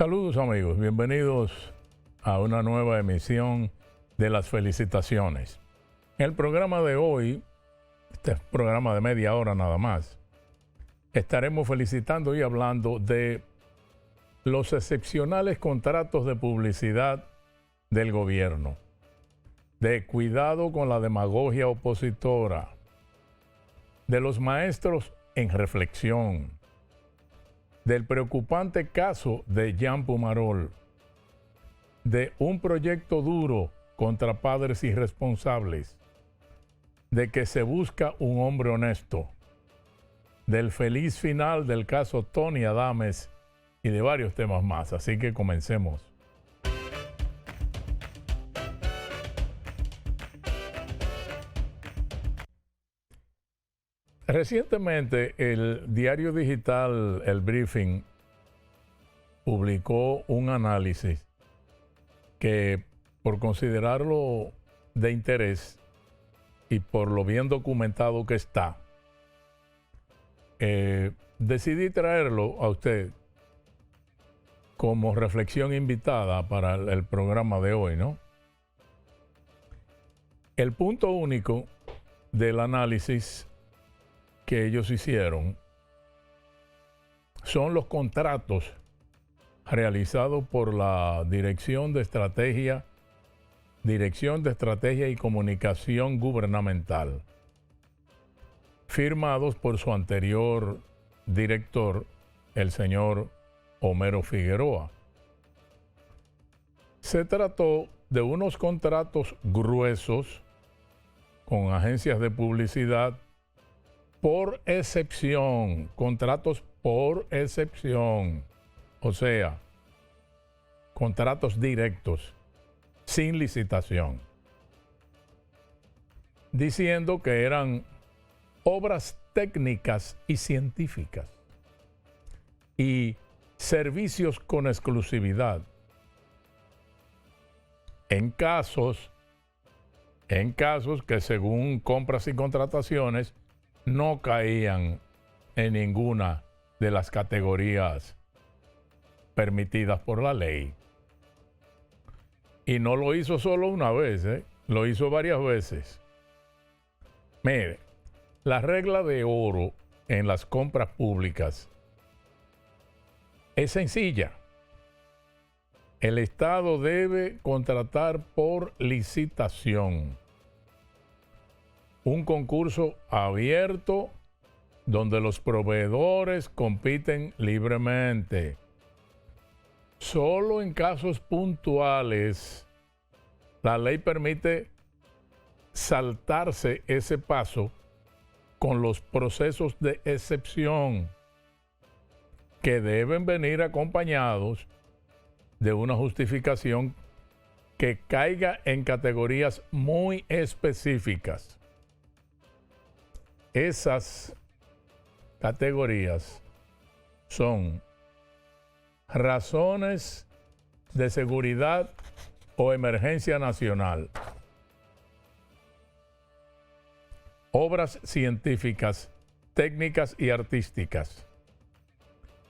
Saludos amigos, bienvenidos a una nueva emisión de las felicitaciones. En el programa de hoy, este programa de media hora nada más, estaremos felicitando y hablando de los excepcionales contratos de publicidad del gobierno, de cuidado con la demagogia opositora, de los maestros en reflexión, del preocupante caso de Jean Pumarol, de un proyecto duro contra padres irresponsables, de que se busca un hombre honesto, del feliz final del caso Tony Adames y de varios temas más. Así que comencemos. Recientemente el diario digital El Briefing publicó un análisis que, por considerarlo de interés y por lo bien documentado que está, decidí traerlo a usted como reflexión invitada para el programa de hoy, ¿no? El punto único del análisis que ellos hicieron son los contratos realizados por la Dirección de Estrategia y Comunicación Gubernamental, firmados por su anterior director, el señor Homero Figueroa. Se trató de unos contratos gruesos con agencias de publicidad por excepción, contratos por excepción, o sea, contratos directos, sin licitación, diciendo que eran obras técnicas y científicas y servicios con exclusividad. En casos que según compras y contrataciones no caían en ninguna de las categorías permitidas por la ley. Y no lo hizo solo una vez, lo hizo varias veces. Mire, la regla de oro en las compras públicas es sencilla. El Estado debe contratar por licitación. Un concurso abierto donde los proveedores compiten libremente. Solo en casos puntuales la ley permite saltarse ese paso con los procesos de excepción que deben venir acompañados de una justificación que caiga en categorías muy específicas. Esas categorías son razones de seguridad o emergencia nacional, obras científicas, técnicas y artísticas,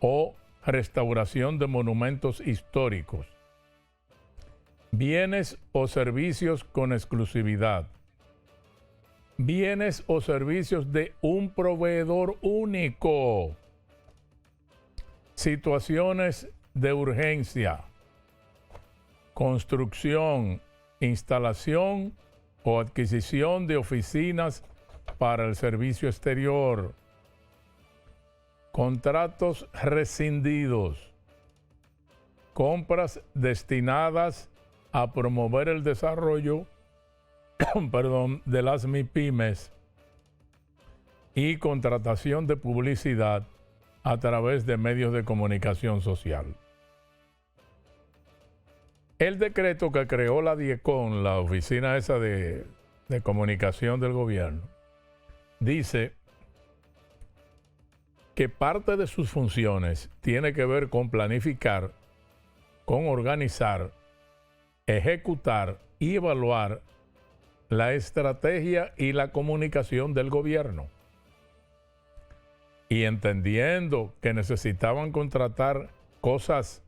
o restauración de monumentos históricos, bienes o servicios con exclusividad, bienes o servicios de un proveedor único, situaciones de urgencia, construcción, instalación o adquisición de oficinas para el servicio exterior, contratos rescindidos, compras destinadas a promover el desarrollo de las MIPYMES y contratación de publicidad a través de medios de comunicación social. El decreto que creó la DIECON, la oficina esa de comunicación del gobierno, dice que parte de sus funciones tiene que ver con planificar, con organizar, ejecutar y evaluar la estrategia y la comunicación del gobierno. Y entendiendo que necesitaban contratar cosas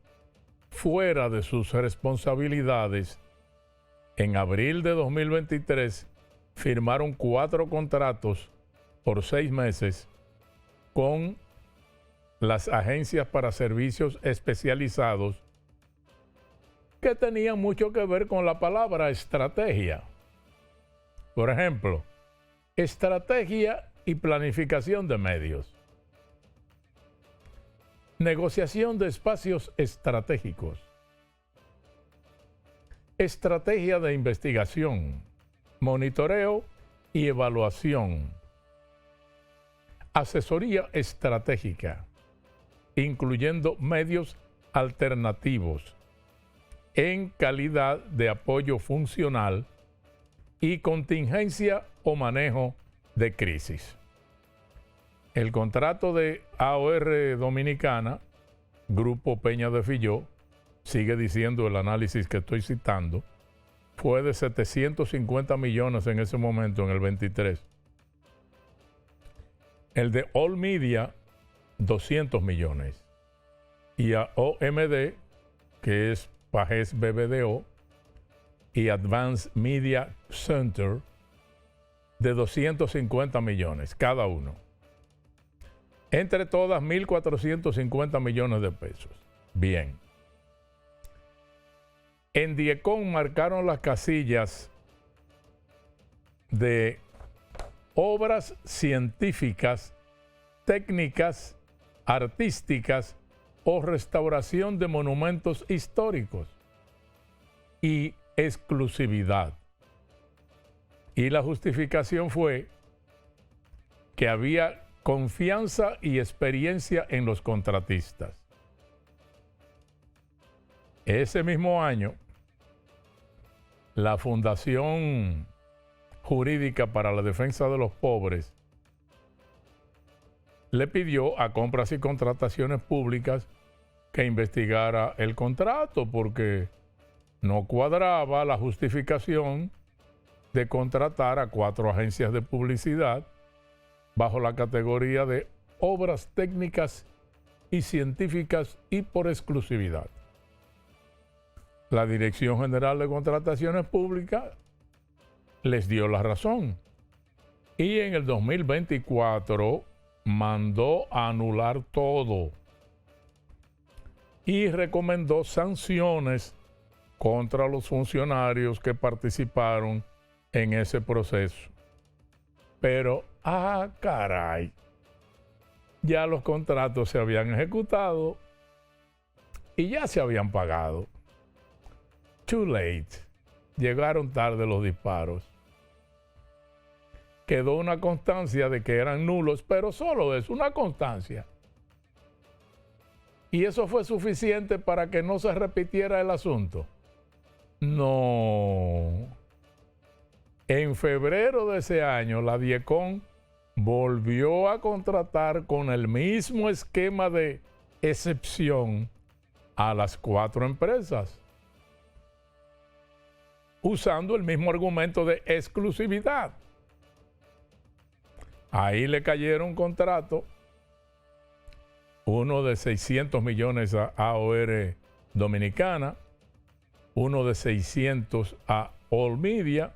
fuera de sus responsabilidades, en abril de 2023 firmaron 4 contratos por 6 meses con las agencias para servicios especializados que tenían mucho que ver con la palabra estrategia. Por ejemplo, estrategia y planificación de medios, negociación de espacios estratégicos, estrategia de investigación, monitoreo y evaluación, asesoría estratégica, incluyendo medios alternativos en calidad de apoyo funcional y contingencia o manejo de crisis. El contrato de AOR Dominicana, Grupo Peña de Filló, sigue diciendo el análisis que estoy citando, fue de 750 millones en ese momento, en el 23. El de All Media, 200 millones. Y a OMD, que es Pajés BBDO, y Advanced Media Center, de 250 millones cada uno. Entre todas, 1.450 millones de pesos. Bien. En Diecon marcaron las casillas de obras científicas, técnicas, artísticas o restauración de monumentos históricos y exclusividad. Y la justificación fue que había confianza y experiencia en los contratistas. Ese mismo año, la Fundación Jurídica para la Defensa de los Pobres le pidió a Compras y Contrataciones Públicas que investigara el contrato porque no cuadraba la justificación de contratar a 4 agencias de publicidad bajo la categoría de obras técnicas y científicas y por exclusividad. La Dirección General de Contrataciones Públicas les dio la razón y en el 2024 mandó a anular todo y recomendó sanciones contra los funcionarios que participaron en ese proceso. Pero, caray, ya los contratos se habían ejecutado y ya se habían pagado. Too late. Llegaron tarde los disparos. Quedó una constancia de que eran nulos, pero solo es una constancia. ¿Y eso fue suficiente para que no se repitiera el asunto? No. En febrero de ese año, la Diecon volvió a contratar con el mismo esquema de excepción a las 4 empresas, usando el mismo argumento de exclusividad. Ahí le cayeron contratos, uno de 600 millones a AOR Dominicana, uno de 600 a All Media,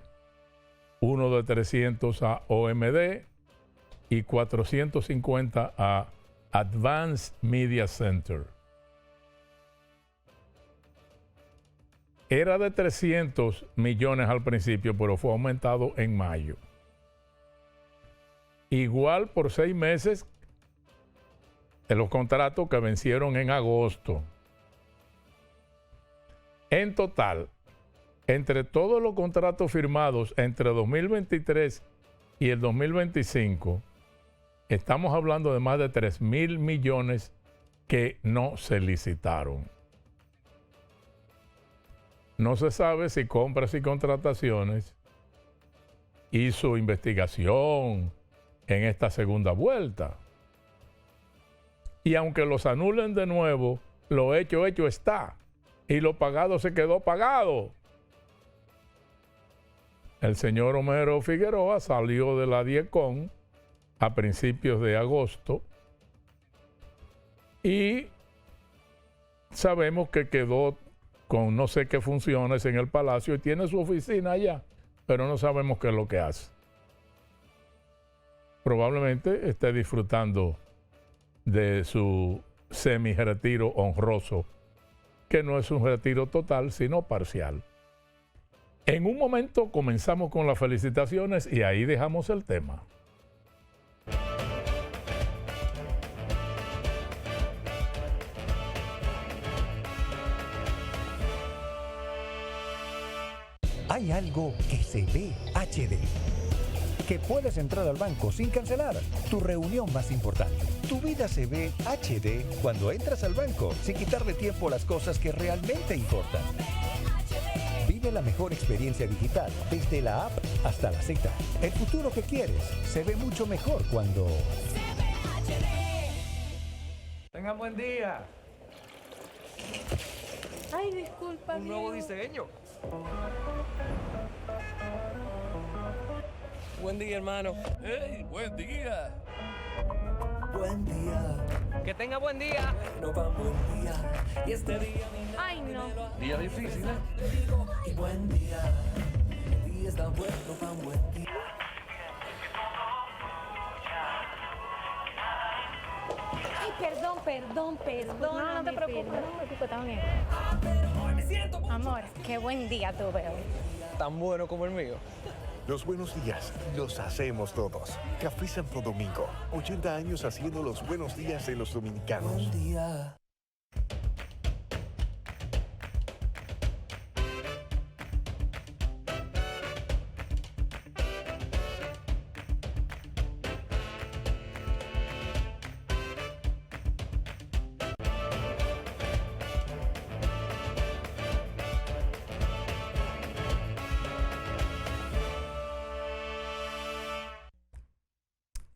uno de 300 a OMD y 450 a Advanced Media Center. Era de 300 millones al principio, pero fue aumentado en mayo. Igual por 6 meses de los contratos que vencieron en agosto. En total, entre todos los contratos firmados entre 2023 y el 2025, estamos hablando de más de 3.000 millones que no se licitaron. No se sabe si Compras y Contrataciones hizo investigación en esta segunda vuelta. Y aunque los anulen de nuevo, lo hecho está. Y lo pagado se quedó pagado. El señor Homero Figueroa salió de la Diecon a principios de agosto y sabemos que quedó con no sé qué funciones en el Palacio y tiene su oficina allá, pero no sabemos qué es lo que hace. Probablemente esté disfrutando de su semi-retiro honroso, que no es un retiro total, sino parcial. En un momento comenzamos con las felicitaciones y ahí dejamos el tema. Hay algo que se ve HD. Que puedes entrar al banco sin cancelar tu reunión más importante. Tu vida se ve HD cuando entras al banco sin quitarle tiempo a las cosas que realmente importan. Vive la mejor experiencia digital desde la app hasta la Z. El futuro que quieres se ve mucho mejor cuando... Tengan buen día. Ay, disculpa. Un nuevo diseño. Buen día, hermano. ¡Hey! ¡Buen día! Buen día. Que tenga buen día. No va buen día. Y este día Ay, no. Día difícil, ¿eh? y buen día. El día está bueno, va buen día. Ay, perdón. No te preocupes, no me preocupes, está bien. Hoy me siento muy... Amor, qué buen día tuve hoy. Tan bueno como el mío. Los buenos días los hacemos todos. Café Santo Domingo, 80 años haciendo los buenos días de los dominicanos. Buen día.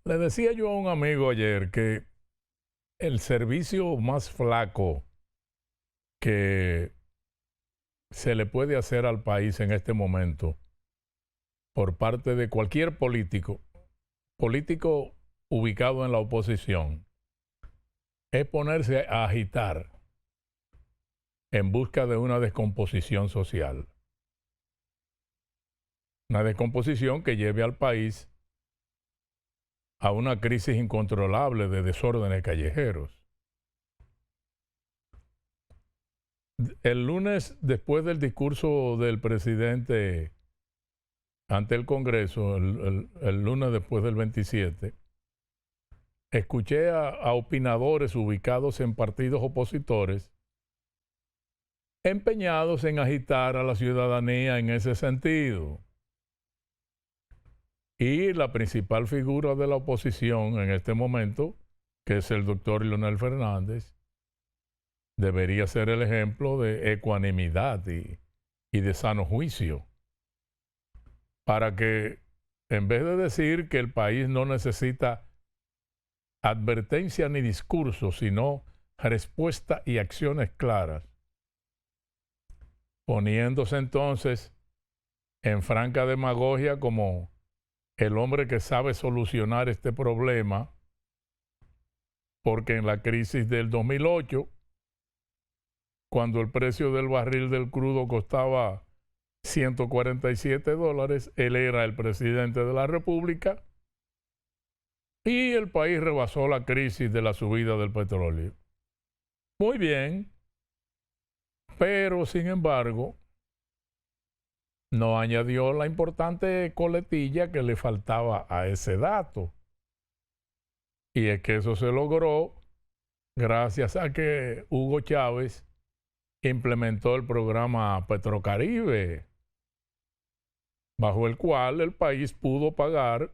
Le decía yo a un amigo ayer que el servicio más flaco que se le puede hacer al país en este momento por parte de cualquier político ubicado en la oposición, es ponerse a agitar en busca de una descomposición social. Una descomposición que lleve al país a una crisis incontrolable de desórdenes callejeros. El lunes, después del discurso del presidente ante el Congreso, el lunes después del 27, escuché a opinadores ubicados en partidos opositores empeñados en agitar a la ciudadanía en ese sentido. Y la principal figura de la oposición en este momento, que es el doctor Leonel Fernández, debería ser el ejemplo de ecuanimidad y de sano juicio, para que en vez de decir que el país no necesita advertencia ni discurso, sino respuesta y acciones claras, poniéndose entonces en franca demagogia como el hombre que sabe solucionar este problema, porque en la crisis del 2008, cuando el precio del barril del crudo costaba $147, él era el presidente de la República y el país rebasó la crisis de la subida del petróleo. Muy bien, pero sin embargo, no añadió la importante coletilla que le faltaba a ese dato. Y es que eso se logró gracias a que Hugo Chávez implementó el programa Petrocaribe, bajo el cual el país pudo pagar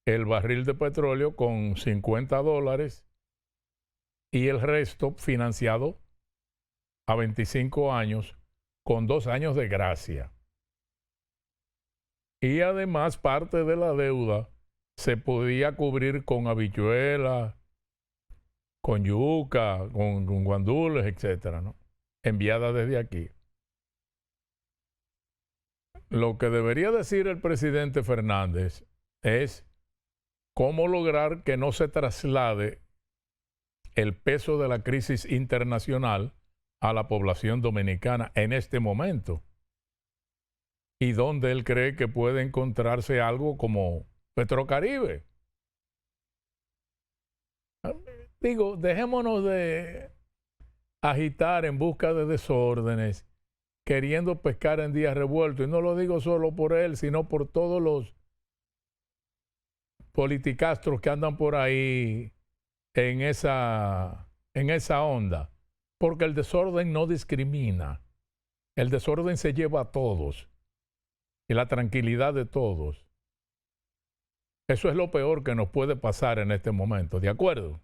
el barril de petróleo con $50 y el resto financiado a 25 años con 2 años de gracia. Y además parte de la deuda se podía cubrir con habichuelas, con yuca, con guandules, etcétera, ¿no? Enviadas desde aquí. Lo que debería decir el presidente Fernández es cómo lograr que no se traslade el peso de la crisis internacional a la población dominicana en este momento y donde él cree que puede encontrarse algo como Petrocaribe. Digo, dejémonos de agitar en busca de desórdenes, queriendo pescar en días revueltos. Y no lo digo solo por él, sino por todos los politicastros que andan por ahí en esa onda. Porque el desorden no discrimina. El desorden se lleva a todos. Y la tranquilidad de todos. Eso es lo peor que nos puede pasar en este momento. ¿De acuerdo?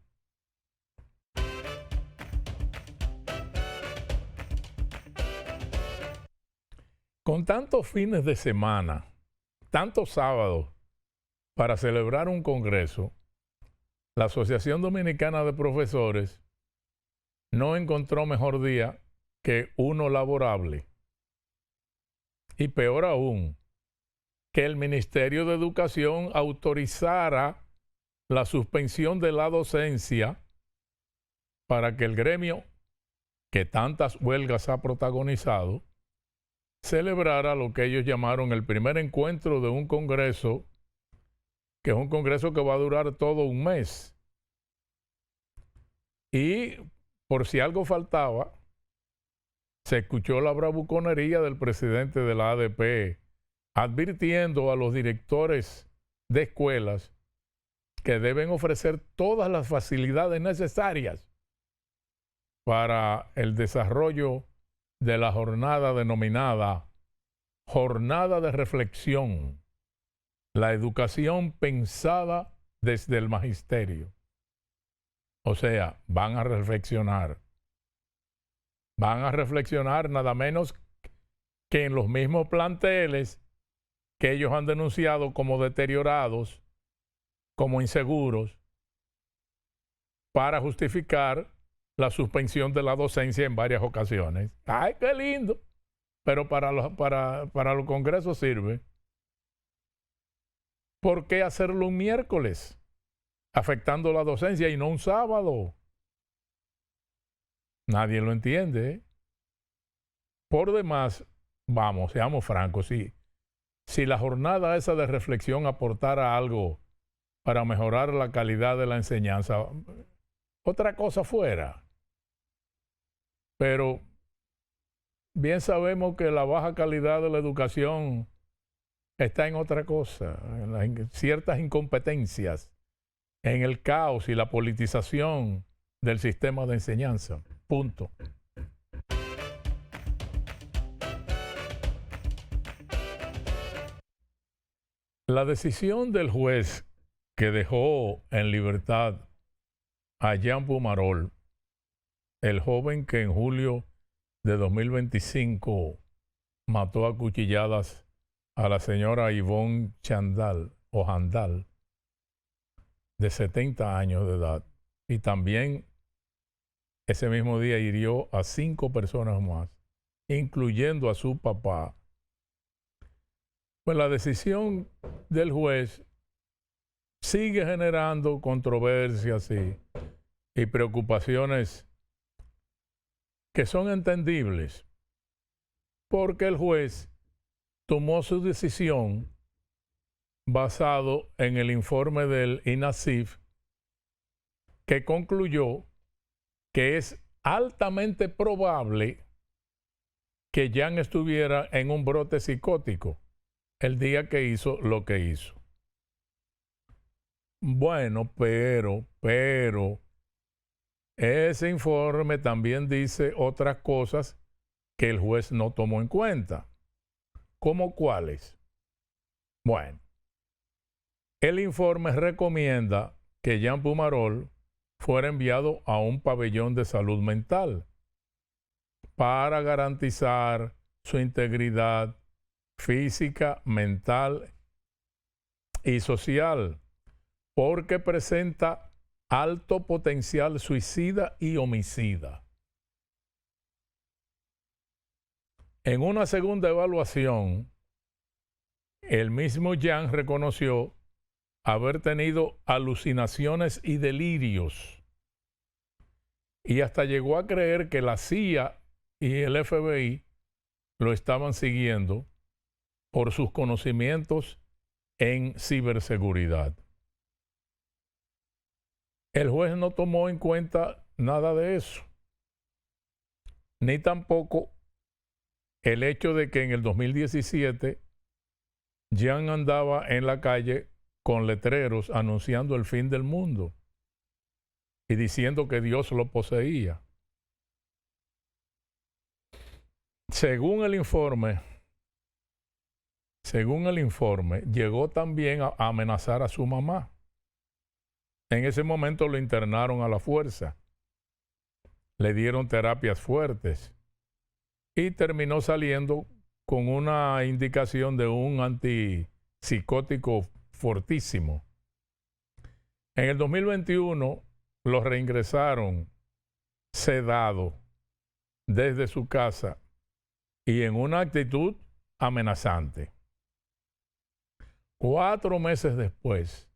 Con tantos fines de semana, tantos sábados para celebrar un congreso, la Asociación Dominicana de Profesores no encontró mejor día que uno laborable. Y peor aún, que el Ministerio de Educación autorizara la suspensión de la docencia para que el gremio, que tantas huelgas ha protagonizado, celebrara lo que ellos llamaron el primer encuentro de un congreso, que es un congreso que va a durar todo un mes. Y por si algo faltaba, se escuchó la bravuconería del presidente de la ADP advirtiendo a los directores de escuelas que deben ofrecer todas las facilidades necesarias para el desarrollo de la jornada denominada Jornada de Reflexión, la educación pensada desde el magisterio. O sea, van a reflexionar nada menos que en los mismos planteles que ellos han denunciado como deteriorados, como inseguros, para justificar la suspensión de la docencia en varias ocasiones. ¡Ay, qué lindo! Pero para los congresos sirve. ¿Por qué hacerlo un miércoles, afectando la docencia y no un sábado? Nadie lo entiende, ¿eh? Por demás, vamos, seamos francos, si la jornada esa de reflexión aportara algo para mejorar la calidad de la enseñanza, otra cosa fuera. Pero bien sabemos que la baja calidad de la educación está en otra cosa, en ciertas incompetencias, en el caos y la politización del sistema de enseñanza. Punto. La decisión del juez que dejó en libertad a Jean Pumarol, el joven que en julio de 2025 mató a cuchilladas a la señora Yvonne Jandal, de 70 años de edad, y también ese mismo día hirió a 5 personas más, incluyendo a su papá. Pues la decisión del juez sigue generando controversias y preocupaciones que son entendibles, porque el juez tomó su decisión basado en el informe del INASIF, que concluyó que es altamente probable que Jan estuviera en un brote psicótico el día que hizo lo que hizo. Bueno, pero ese informe también dice otras cosas que el juez no tomó en cuenta. ¿Cómo cuáles? Bueno, el informe recomienda que Jean Pumarol fuera enviado a un pabellón de salud mental para garantizar su integridad física, mental y social, porque presenta alto potencial suicida y homicida. En una segunda evaluación, el mismo Jan reconoció haber tenido alucinaciones y delirios, y hasta llegó a creer que la CIA y el FBI lo estaban siguiendo por sus conocimientos en ciberseguridad. El juez no tomó en cuenta nada de eso, ni tampoco el hecho de que en el 2017 Jan andaba en la calle con letreros anunciando el fin del mundo y diciendo que Dios lo poseía. Según el informe, llegó también a amenazar a su mamá. En ese momento lo internaron a la fuerza, le dieron terapias fuertes y terminó saliendo con una indicación de un antipsicótico fortísimo. En el 2021 lo reingresaron sedado desde su casa y en una actitud amenazante. 4 meses después,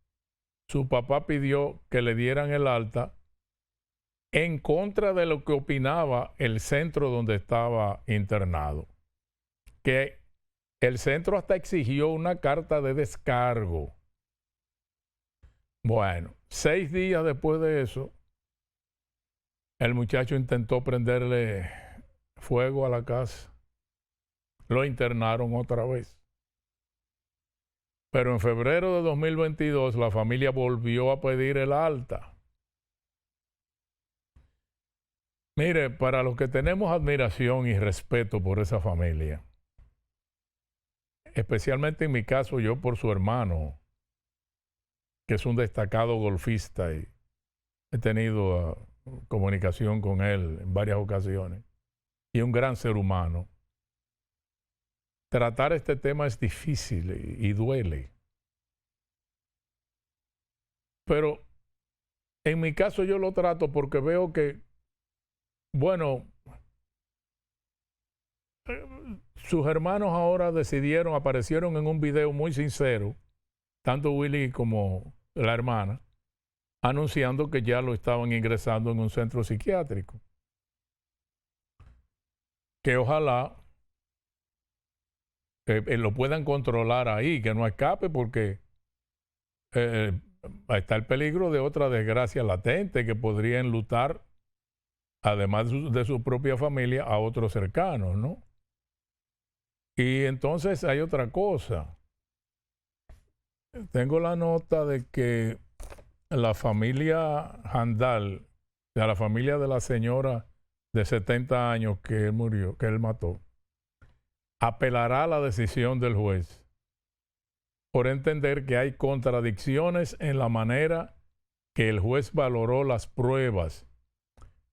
su papá pidió que le dieran el alta en contra de lo que opinaba el centro donde estaba internado. Que el centro hasta exigió una carta de descargo. Bueno, 6 días después de eso, el muchacho intentó prenderle fuego a la casa. Lo internaron otra vez. Pero en febrero de 2022 la familia volvió a pedir el alta. Mire, para los que tenemos admiración y respeto por esa familia, especialmente en mi caso yo por su hermano, que es un destacado golfista y he tenido comunicación con él en varias ocasiones, y un gran ser humano. Tratar este tema es difícil y duele. Pero en mi caso yo lo trato porque veo que, bueno, sus hermanos ahora aparecieron en un video muy sincero, tanto Willy como la hermana, anunciando que ya lo estaban ingresando en un centro psiquiátrico. Que ojalá lo puedan controlar ahí, que no escape, porque está el peligro de otra desgracia latente que podría enlutar, además de su propia familia, a otros cercanos, ¿no? Y entonces hay otra cosa. Tengo la nota de que la familia Handal, o sea, la familia de la señora de 70 años que él murió, que él mató, apelará a la decisión del juez por entender que hay contradicciones en la manera que el juez valoró las pruebas,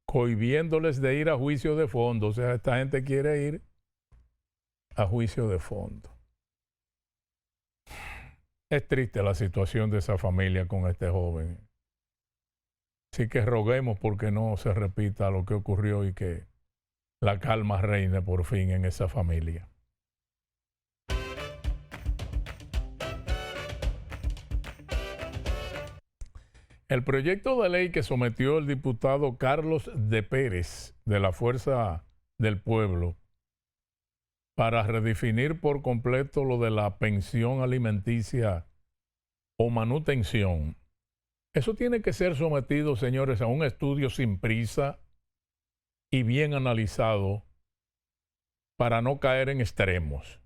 cohibiéndoles de ir a juicio de fondo. O sea, esta gente quiere ir a juicio de fondo. Es triste la situación de esa familia con este joven. Así que roguemos porque no se repita lo que ocurrió y que la calma reine por fin en esa familia. El proyecto de ley que sometió el diputado Carlos de Pérez de la Fuerza del Pueblo para redefinir por completo lo de la pensión alimenticia o manutención, eso tiene que ser sometido, señores, a un estudio sin prisa y bien analizado para no caer en extremos.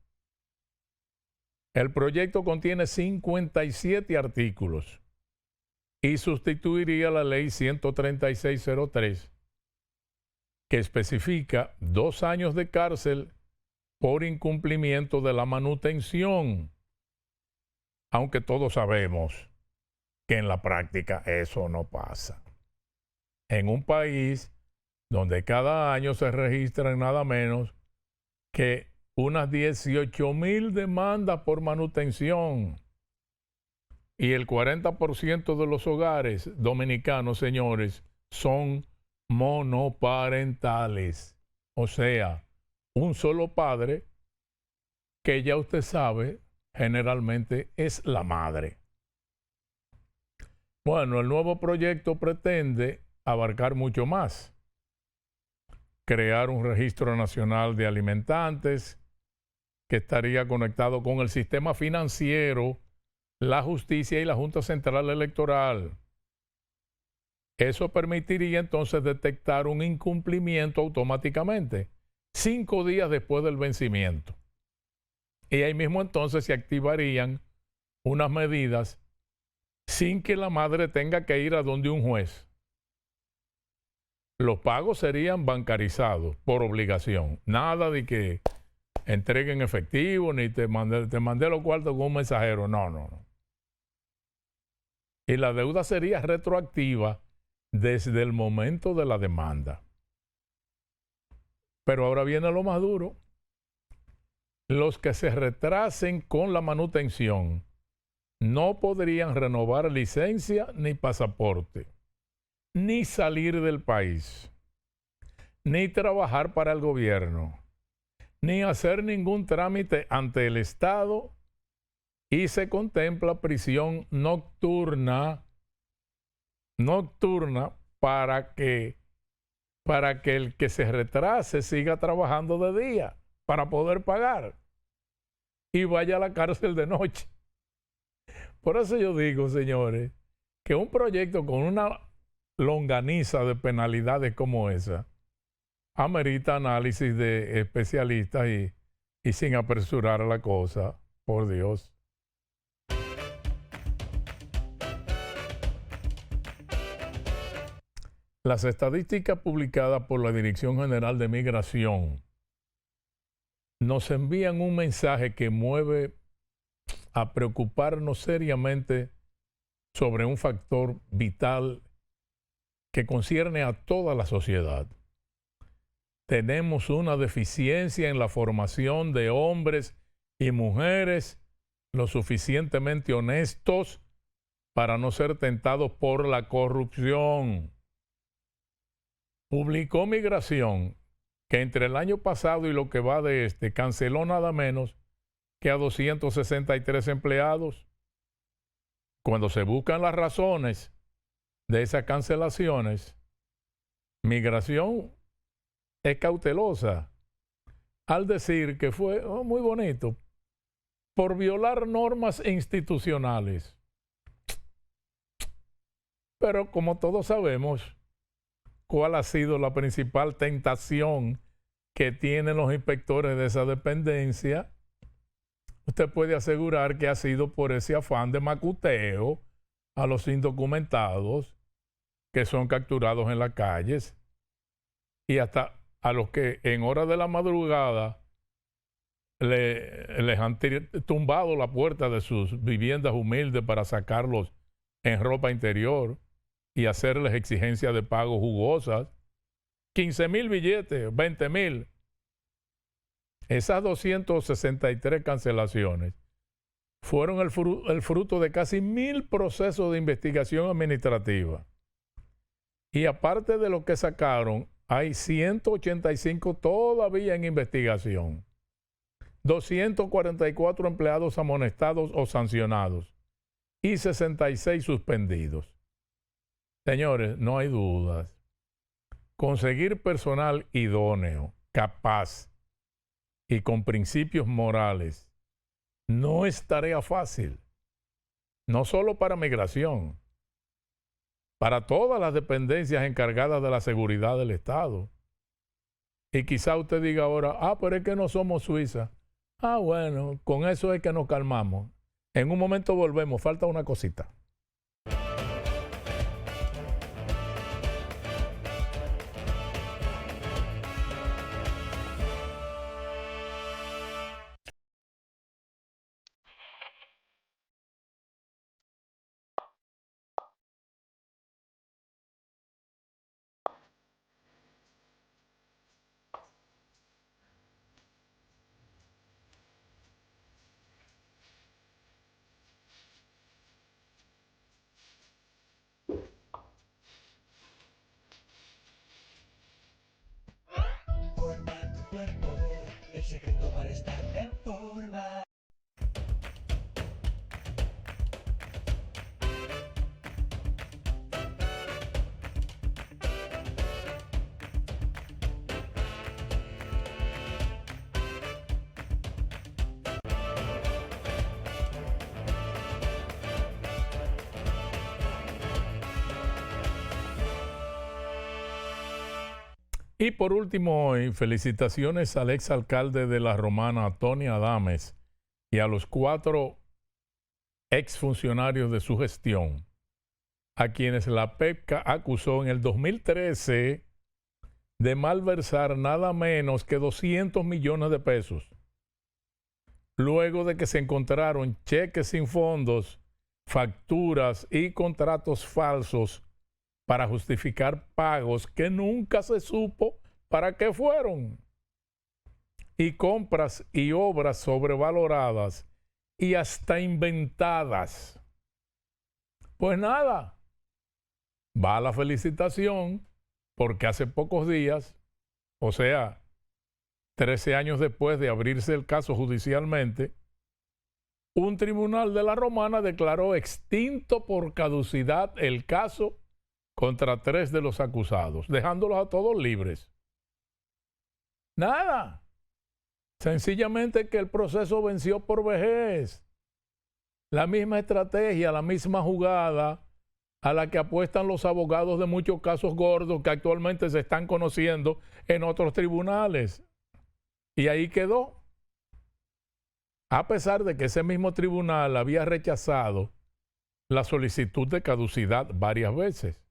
El proyecto contiene 57 artículos y sustituiría la ley 13603, que especifica 2 años de cárcel por incumplimiento de la manutención, aunque todos sabemos que en la práctica eso no pasa. En un país donde cada año se registran nada menos que unas 18,000 demandas por manutención, y el 40% de los hogares dominicanos, señores, son monoparentales. O sea, un solo padre, que ya usted sabe, generalmente es la madre. Bueno, el nuevo proyecto pretende abarcar mucho más. crear un registro nacional de alimentantes que estaría conectado con el sistema financiero, la justicia y la Junta Central Electoral. Eso permitiría entonces detectar un incumplimiento automáticamente, 5 días después del vencimiento. Y ahí mismo entonces se activarían unas medidas sin que la madre tenga que ir a donde un juez. Los pagos serían bancarizados por obligación. Nada de que entreguen efectivo, ni te mandé los cuartos con un mensajero. No, no, no. Y la deuda sería retroactiva desde el momento de la demanda. Pero ahora viene lo más duro. Los que se retrasen con la manutención no podrían renovar licencia ni pasaporte, ni salir del país, ni trabajar para el gobierno, ni hacer ningún trámite ante el Estado, y se contempla prisión nocturna para que el que se retrase siga trabajando de día para poder pagar y vaya a la cárcel de noche. Por eso yo digo, señores, que un proyecto con una longaniza de penalidades como esa amerita análisis de especialistas y sin apresurar la cosa, por Dios. Las estadísticas publicadas por la Dirección General de Migración nos envían un mensaje que mueve a preocuparnos seriamente sobre un factor vital que concierne a toda la sociedad. Tenemos una deficiencia en la formación de hombres y mujeres lo suficientemente honestos para no ser tentados por la corrupción. Publicó Migración que entre el año pasado y lo que va de este, canceló nada menos que a 263 empleados. Cuando se buscan las razones de esas cancelaciones, Migración es cautelosa al decir que fue muy bonito por violar normas institucionales. Pero como todos sabemos, ¿cuál ha sido la principal tentación que tienen los inspectores de esa dependencia? Usted puede asegurar que ha sido por ese afán de macuteo a los indocumentados que son capturados en las calles y hasta a los que en horas de la madrugada les han tumbado la puerta de sus viviendas humildes para sacarlos en ropa interior y hacerles exigencias de pago jugosas. 15,000 billetes, 20,000. Esas 263 cancelaciones fueron el fruto de casi 1,000 procesos de investigación administrativa. Y aparte de lo que sacaron, hay 185 todavía en investigación. 244 empleados amonestados o sancionados y 66 suspendidos. Señores, no hay dudas. Conseguir personal idóneo, capaz y con principios morales no es tarea fácil. No solo para Migración, para todas las dependencias encargadas de la seguridad del Estado. Y quizá usted diga ahora, pero es que no somos Suiza. Bueno, con eso es que nos calmamos. En un momento volvemos, falta una cosita. Y por último hoy, felicitaciones al exalcalde de La Romana, Tony Adames, y a los 4 exfuncionarios de su gestión, a quienes la PEPCA acusó en el 2013 de malversar nada menos que 200 millones de pesos, luego de que se encontraron cheques sin fondos, facturas y contratos falsos para justificar pagos que nunca se supo para qué fueron, y compras y obras sobrevaloradas y hasta inventadas. Pues nada, va la felicitación, porque hace pocos días, o sea, 13 años después de abrirse el caso judicialmente, un tribunal de La Romana declaró extinto por caducidad el caso contra 3 de los acusados, dejándolos a todos libres. Nada. Sencillamente que el proceso venció por vejez. La misma estrategia, la misma jugada a la que apuestan los abogados de muchos casos gordos que actualmente se están conociendo en otros tribunales. Y ahí quedó. A pesar de que ese mismo tribunal había rechazado la solicitud de caducidad varias veces.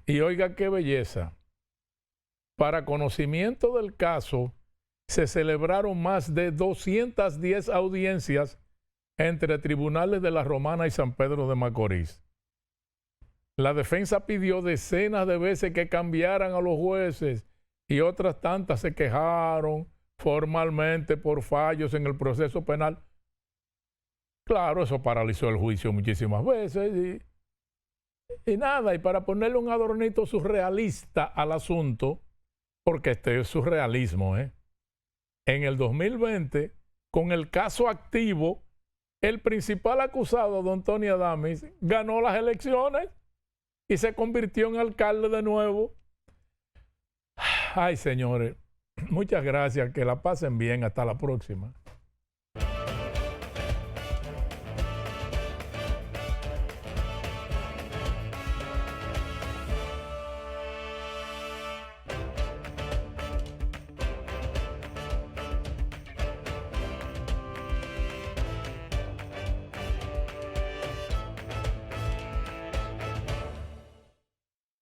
Y oiga qué belleza. Para conocimiento del caso, se celebraron más de 210 audiencias entre tribunales de La Romana y San Pedro de Macorís. La defensa pidió decenas de veces que cambiaran a los jueces y otras tantas se quejaron formalmente por fallos en el proceso penal. Claro, eso paralizó el juicio muchísimas veces y nada, y para ponerle un adornito surrealista al asunto, porque este es surrealismo, en el 2020, con el caso activo, el principal acusado, don Tony Adames, ganó las elecciones y se convirtió en alcalde de nuevo. Ay, señores, muchas gracias, que la pasen bien, hasta la próxima.